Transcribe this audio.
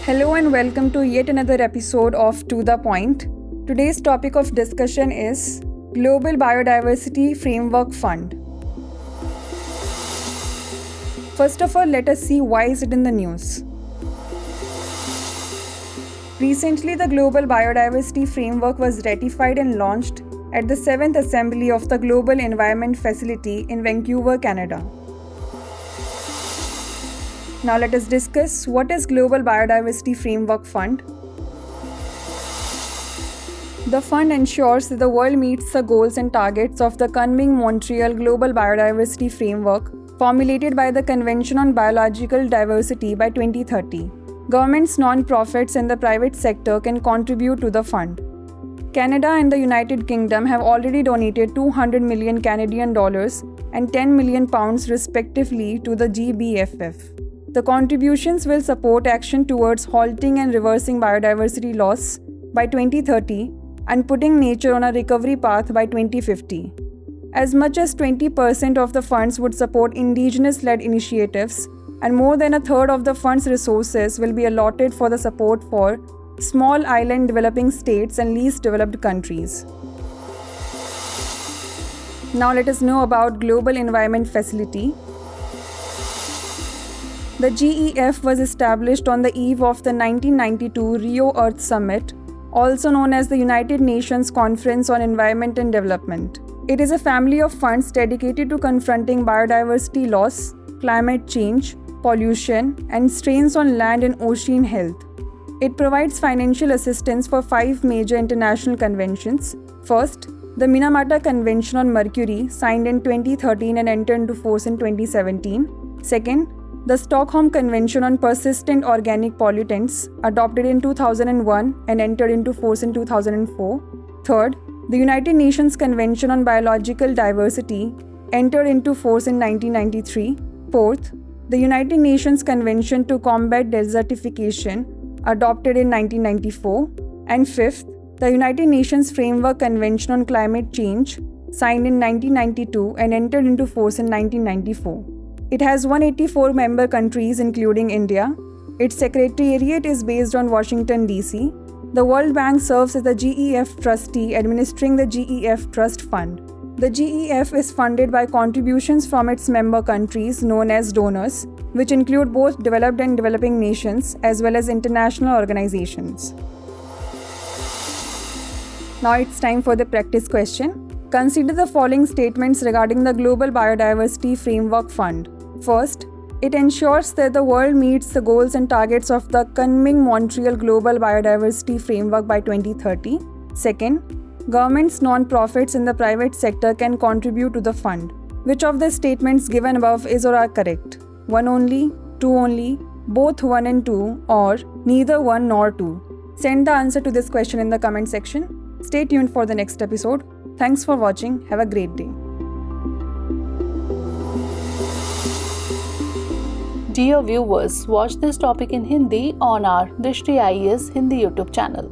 Hello and welcome to yet another episode of To The Point. Today's topic of discussion is Global Biodiversity Framework Fund. First of all, let us see why is it in the news. Recently, the Global Biodiversity Framework was ratified and launched at the 7th Assembly of the Global Environment Facility in Vancouver, Canada. Now let us discuss what is Global Biodiversity Framework Fund. The fund ensures that the world meets the goals and targets of the Kunming-Montreal Global Biodiversity Framework formulated by the Convention on Biological Diversity by 2030. Governments, non-profits and the private sector can contribute to the fund. Canada and the United Kingdom have already donated 200 million Canadian dollars and 10 million pounds respectively to the GBFF. The contributions will support action towards halting and reversing biodiversity loss by 2030 and putting nature on a recovery path by 2050. As much as 20% of the funds would support indigenous-led initiatives, and more than a third of the fund's resources will be allotted for the support for small island developing states and least developed countries. Now let us know about Global Environment Facility. The GEF was established on the eve of the 1992 Rio Earth Summit, also known as the United Nations Conference on Environment and Development. It is a family of funds dedicated to confronting biodiversity loss, climate change, pollution, and strains on land and ocean health. It provides financial assistance for 5 major international conventions. First, the Minamata Convention on Mercury, signed in 2013 and entered into force in 2017. Second, the Stockholm Convention on Persistent Organic Pollutants, adopted in 2001 and entered into force in 2004. Third, the United Nations Convention on Biological Diversity, entered into force in 1993. Fourth, the United Nations Convention to Combat Desertification, adopted in 1994. And fifth, the United Nations Framework Convention on Climate Change, signed in 1992 and entered into force in 1994. It has 184 member countries including India. Its secretariat is based on Washington, D.C. The World Bank serves as the GEF trustee administering the GEF Trust Fund. The GEF is funded by contributions from its member countries known as donors, which include both developed and developing nations as well as international organizations. Now it's time for the practice question. Consider the following statements regarding the Global Biodiversity Framework Fund. First, it ensures that the world meets the goals and targets of the Kunming-Montreal Global Biodiversity Framework by 2030. Second, governments, non-profits and the private sector can contribute to the fund. Which of the statements given above is or are correct? 1 only, 2 only, both 1 and 2, or neither 1 nor 2? Send the answer to this question in the comment section. Stay tuned for the next episode. Thanks for watching. Have a great day. Dear viewers, watch this topic in Hindi on our Drishti IAS Hindi YouTube channel.